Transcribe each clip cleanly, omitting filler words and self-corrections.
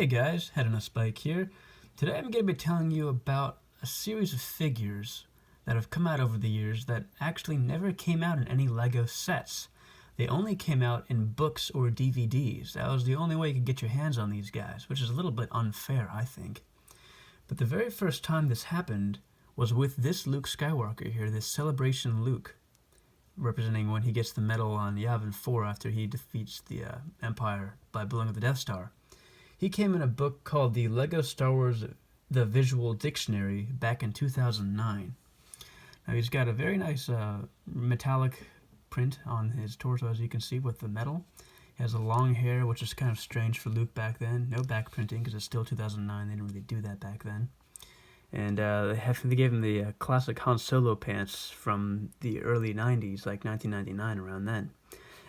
Hey guys, Head on a Spike here. Today I'm going to be telling you about a series of figures that have come out over the years that actually never came out in any LEGO sets. They only came out in books or DVDs. That was the only way you could get your hands on these guys, which is a little bit unfair, I think. But the very first time this happened was with this Luke Skywalker here, this Celebration Luke, representing when he gets the medal on Yavin 4 after he defeats the Empire by blowing up the Death Star. He came in a book called the LEGO Star Wars The Visual Dictionary back in 2009. Now he's got a very nice metallic print on his torso, as you can see, with the metal. He has a long hair, which is kind of strange for Luke back then. No back printing, because it's still 2009. They didn't really do that back then. And they gave him the classic Han Solo pants from the early 90s, like 1999, around then.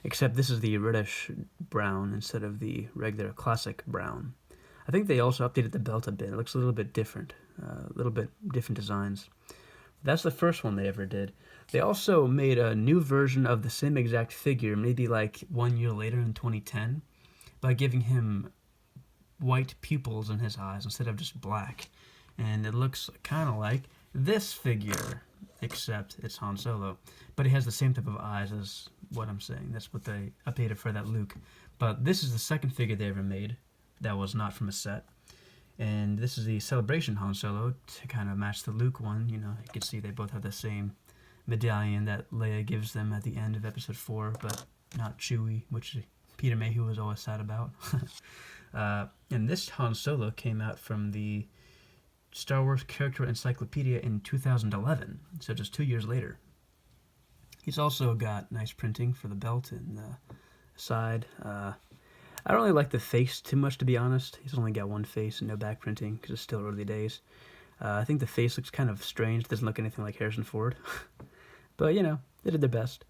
Except this is the reddish brown instead of the regular classic brown. I think they also updated the belt a bit. It looks a little bit different, different designs. That's the first one they ever did. They also made a new version of the same exact figure, maybe like 1 year later in 2010, by giving him white pupils in his eyes instead of just black. And it looks kind of like this figure, except it's Han Solo. But he has the same type of eyes as what I'm saying. That's what they updated for that Luke. But this is the second figure they ever made that was not from a set. And this is the Celebration Han Solo to kind of match the Luke one. You know, you can see they both have the same medallion that Leia gives them at the end of Episode 4, but not Chewie, which Peter Mayhew was always sad about. And this Han Solo came out from the Star Wars Character Encyclopedia in 2011, so just 2 years later. He's also got nice printing for the belt and the side. I don't really like the face too much, to be honest. He's only got one face and no back printing because it's still early days. I think the face looks kind of strange. It doesn't look anything like Harrison Ford. But, you know, they did their best.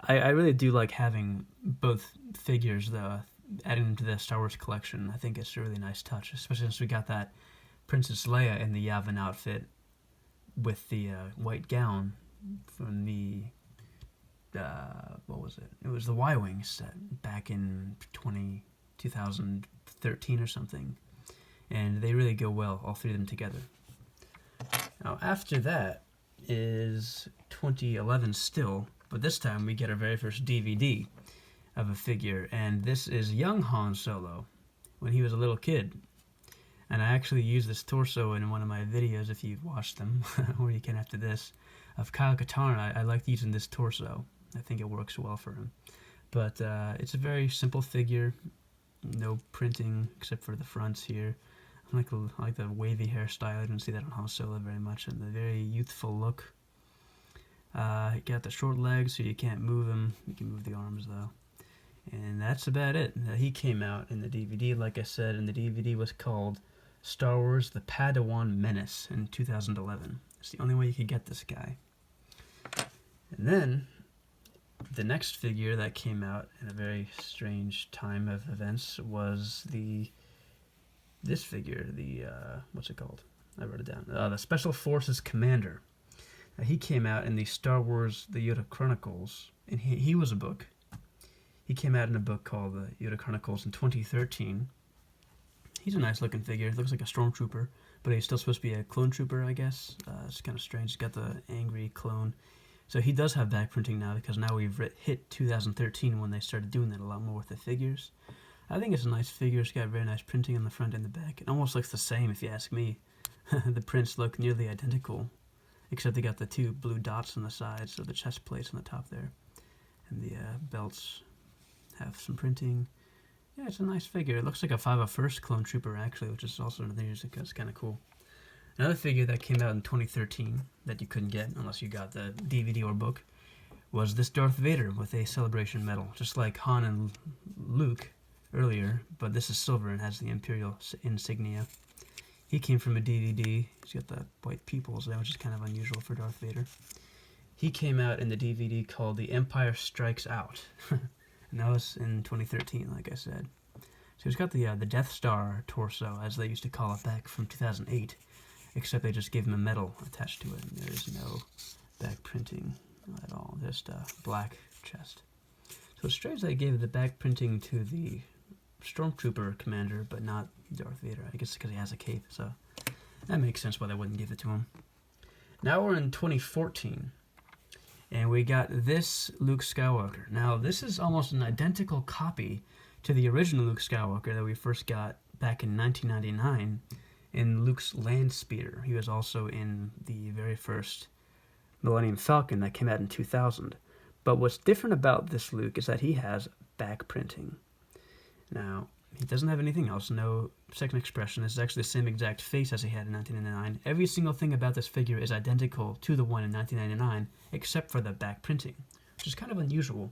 I really do like having both figures, though, adding them to the Star Wars collection. I think it's a really nice touch, especially since we got that Princess Leia in the Yavin outfit with the white gown from the, what was it? It was the Y-Wing set back in 2013 or something. And they really go well, all three of them together. Now, after that is 2011 still, but this time we get our very first DVD of a figure, and this is young Han Solo when he was a little kid. And I actually used this torso in one of my videos, if you've watched them, or you can after this, of Kyle Katarn. I liked using this torso. I think it works well for him. But it's a very simple figure, no printing except for the fronts here. I like the wavy hairstyle. I don't see that on Han Solo very much, and the very youthful look. You got the short legs, so you can't move him. You can move the arms, though. And that's about it. He came out in the DVD, like I said, and the DVD was called Star Wars The Padawan Menace in 2011. It's the only way you could get this guy. And then, the next figure that came out in a very strange time of events was this figure, what's it called? I wrote it down. The Special Forces Commander. He came out in the Star Wars The Yoda Chronicles, and he was a book. He came out in a book called The Yoda Chronicles in 2013. He's a nice looking figure. He looks like a stormtrooper, but he's still supposed to be a clone trooper, I guess. It's kind of strange. He's got the angry clone. So he does have back printing now, because now we've hit 2013 when they started doing that a lot more with the figures. I think it's a nice figure. It's got very nice printing on the front and the back. It almost looks the same, if you ask me. The prints look nearly identical, except they got the two blue dots on the sides, so the chest plates on the top there. And the belts have some printing. Yeah, it's a nice figure. It looks like a 501st clone trooper, actually, which is also another thing that's kind of cool. Another figure that came out in 2013 that you couldn't get unless you got the DVD or book was this Darth Vader with a Celebration medal, just like Han and Luke earlier, but this is silver and has the Imperial insignia. He came from a DVD. He's got the white pupils there, which is kind of unusual for Darth Vader. He came out in the DVD called The Empire Strikes Out. And that was in 2013, like I said. So he's got the Death Star torso, as they used to call it back from 2008, except they just gave him a medal attached to it, and there's no back printing at all, just a black chest. So it's strange they gave the back printing to the Stormtrooper commander, but not Darth Vader. I guess because he has a cape, so that makes sense why they wouldn't give it to him. Now we're in 2014, and we got this Luke Skywalker. Now, this is almost an identical copy to the original Luke Skywalker that we first got back in 1999 in Luke's Land Speeder. He was also in the very first Millennium Falcon that came out in 2000. But what's different about this Luke is that he has back printing. Now, he doesn't have anything else, no second expression. This is actually the same exact face as he had in 1999. Every single thing about this figure is identical to the one in 1999, except for the back printing, which is kind of unusual.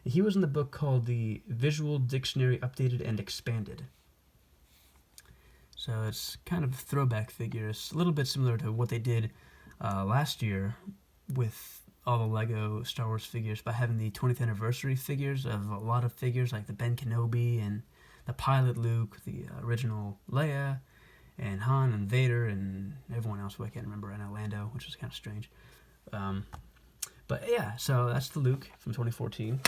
He was in the book called the Visual Dictionary Updated and Expanded. So it's kind of a throwback figure. It's a little bit similar to what they did last year with all the Lego Star Wars figures by having the 20th anniversary figures of a lot of figures like the Ben Kenobi and the pilot Luke, the original Leia, and Han and Vader and everyone else who I can't remember, and Orlando, which was kind of strange. But yeah, so that's the Luke from 2014.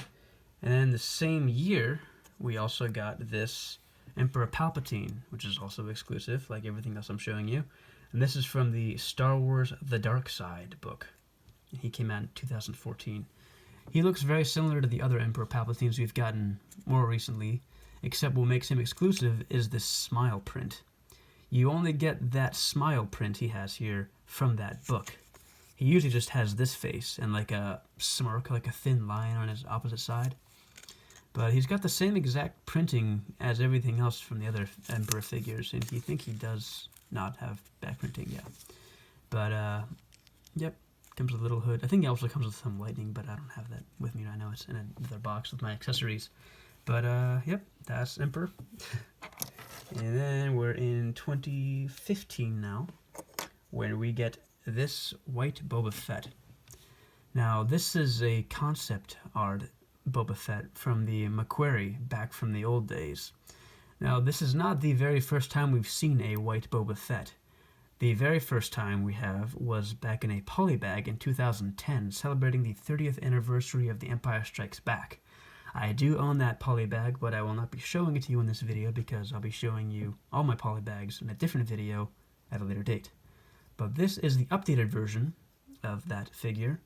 And then the same year, we also got this Emperor Palpatine, which is also exclusive, like everything else I'm showing you. And this is from the Star Wars The Dark Side book. He came out in 2014. He looks very similar to the other Emperor Palpatines we've gotten more recently, except what makes him exclusive is this smile print. You only get that smile print he has here from that book. He usually just has this face and like a smirk, like a thin line on his opposite side. But he's got the same exact printing as everything else from the other Emperor figures, and you think he does not have back printing, yeah. But, yep, comes with a little hood. I think it also comes with some lightning, but I don't have that with me right now. It's in another box with my accessories. But, yep, that's Emperor. And then we're in 2015 now, where we get this white Boba Fett. Now, this is a concept art Boba Fett from the McQuarrie back from the old days. Now, this is not the very first time we've seen a white Boba Fett. The very first time we have was back in a polybag in 2010, celebrating the 30th anniversary of The Empire Strikes Back. I do own that polybag, but I will not be showing it to you in this video because I'll be showing you all my polybags in a different video at a later date. But this is the updated version of that figure,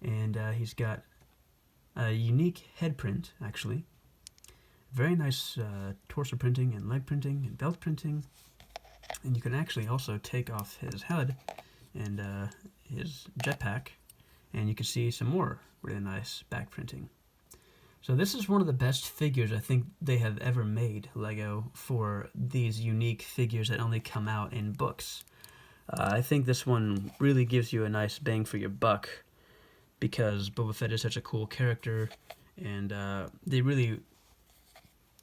and he's got a unique head print, actually. Very nice torso printing and leg printing and belt printing. And you can actually also take off his head and his jetpack, and you can see some more really nice back printing. So this is one of the best figures I think they have ever made, Lego, for these unique figures that only come out in books. I think this one really gives you a nice bang for your buck, because Boba Fett is such a cool character, and they really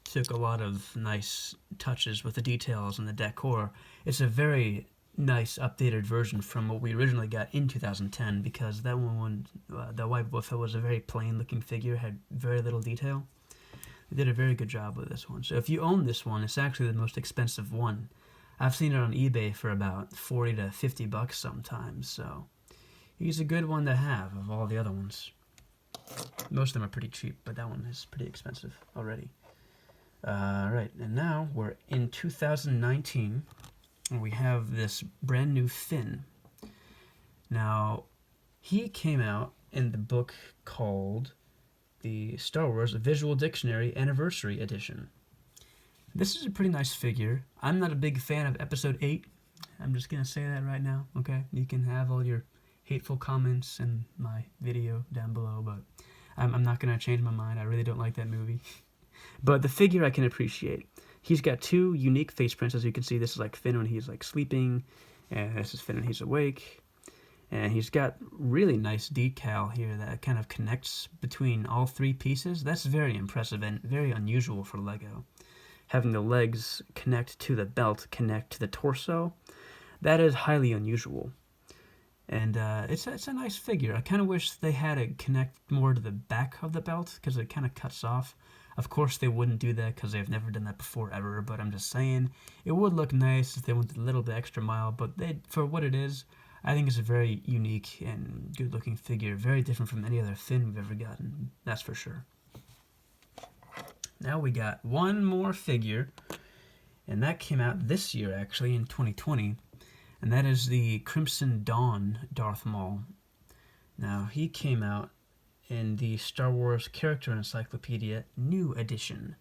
took a lot of nice touches with the details and the decor. It's a very nice updated version from what we originally got in 2010, because that one, the white Boba Fett was a very plain looking figure, had very little detail. They did a very good job with this one. So if you own this one, it's actually the most expensive one. I've seen it on eBay for about 40 to 50 bucks sometimes, so he's a good one to have of all the other ones. Most of them are pretty cheap, but that one is pretty expensive already. Right, and now we're in 2019, and we have this brand new Finn. Now, he came out in the book called the Star Wars Visual Dictionary Anniversary Edition. This is a pretty nice figure. I'm not a big fan of Episode 8. I'm just going to say that right now, okay? You can have all your hateful comments in my video down below, but I'm not going to change my mind. I really don't like that movie. But the figure I can appreciate. He's got two unique face prints, as you can see. This is like Finn when he's like sleeping, and this is Finn when he's awake. And he's got really nice decal here that kind of connects between all three pieces. That's very impressive and very unusual for Lego. Having the legs connect to the belt, connect to the torso, that is highly unusual. And it's a nice figure. I kind of wish they had it connect more to the back of the belt, because it kind of cuts off. Of course, they wouldn't do that because they've never done that before ever, but I'm just saying, it would look nice if they went a little bit extra mile, but for what it is, I think it's a very unique and good-looking figure, very different from any other Finn we've ever gotten, that's for sure. now we got one more figure, and that came out this year, actually, in 2020, and that is the Crimson Dawn Darth Maul. Now, he came out in the Star Wars Character Encyclopedia New Edition.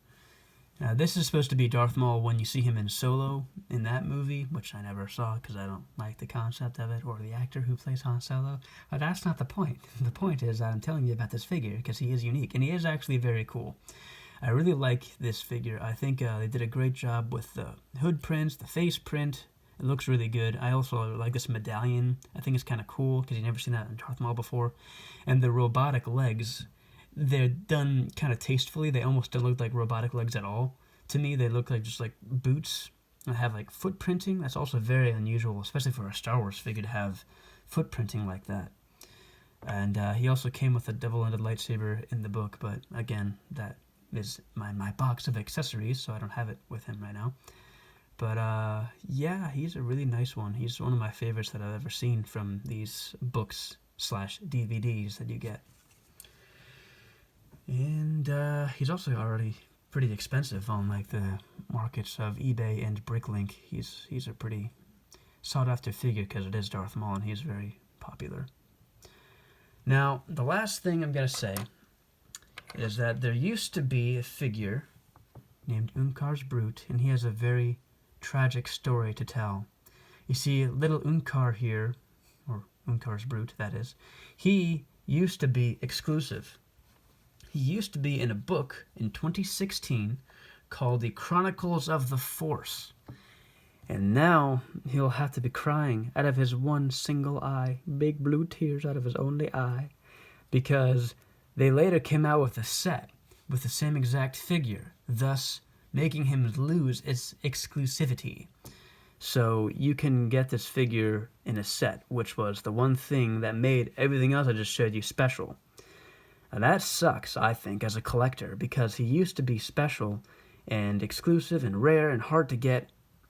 Now, this is supposed to be Darth Maul when you see him in Solo in that movie, which I never saw because I don't like the concept of it or the actor who plays Han Solo. But that's not the point. The point is that I'm telling you about this figure because he is unique, and he is actually very cool. I really like this figure. I think they did a great job with the hood prints, the face print. It looks really good. I also like this medallion. I think it's kind of cool because you've never seen that in Darth Maul before. And the robotic legs, they're done kind of tastefully. They almost don't look like robotic legs at all. To me, they look like just like boots and have like foot printing. That's also very unusual, especially for a Star Wars figure to have foot printing like that. And he also came with a double-ended lightsaber in the book, but again, that is my box of accessories, so I don't have it with him right now. But yeah, he's a really nice one. He's one of my favorites that I've ever seen from these books / DVDs that you get. And he's also already pretty expensive on like the markets of eBay and Bricklink. He's a pretty sought after figure because it is Darth Maul and he's very popular. Now, the last thing I'm going to say is that there used to be a figure named Unkar's Brute, and he has a very tragic story to tell. You see, little Unkar here, or Unkar's Brute, that is, he used to be exclusive. He used to be in a book in 2016 called The Chronicles of the Force. And now he'll have to be crying out of his one single eye, big blue tears out of his only eye, because they later came out with a set with the same exact figure, thus making him lose its exclusivity. So you can get this figure in a set, which was the one thing that made everything else I just showed you special. And that sucks, I think, as a collector, because he used to be special and exclusive and rare and hard to get,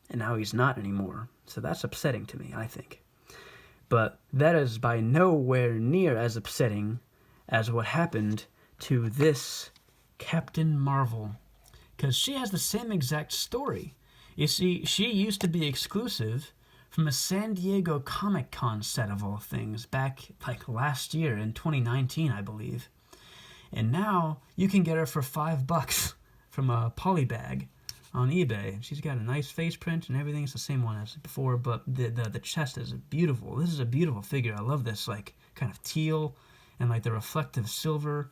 and now he's not anymore. So that's upsetting to me, I think. But that is by nowhere near as upsetting as what happened to this Captain Marvel, because she has the same exact story. You see, she used to be exclusive from a San Diego Comic-Con set of all things back like last year in 2019, I believe. And now you can get her for $5 from a polybag on eBay. She's got a nice face print and everything. It's the same one as before, but the chest is beautiful. This is a beautiful figure. I love this like kind of teal and like the reflective silver.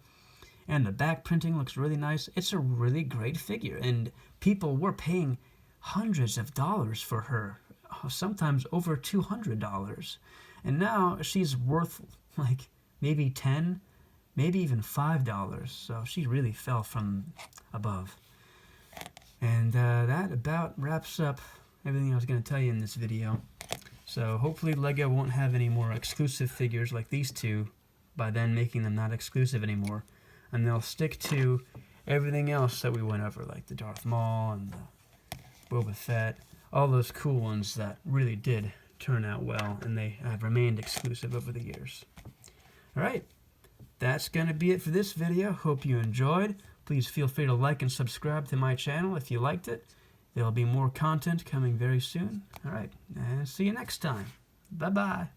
And the back printing looks really nice. It's a really great figure. And people were paying hundreds of dollars for her, sometimes over $200. And now she's worth like maybe $10, maybe even $5. So she really fell from above. And that about wraps up everything I was going to tell you in this video. So hopefully LEGO won't have any more exclusive figures like these two by then making them not exclusive anymore. And they'll stick to everything else that we went over, like the Darth Maul and the Boba Fett, all those cool ones that really did turn out well, and they have remained exclusive over the years. Alright, that's going to be it for this video. Hope you enjoyed. Please feel free to like and subscribe to my channel if you liked it. There'll be more content coming very soon. Alright, and see you next time. Bye-bye.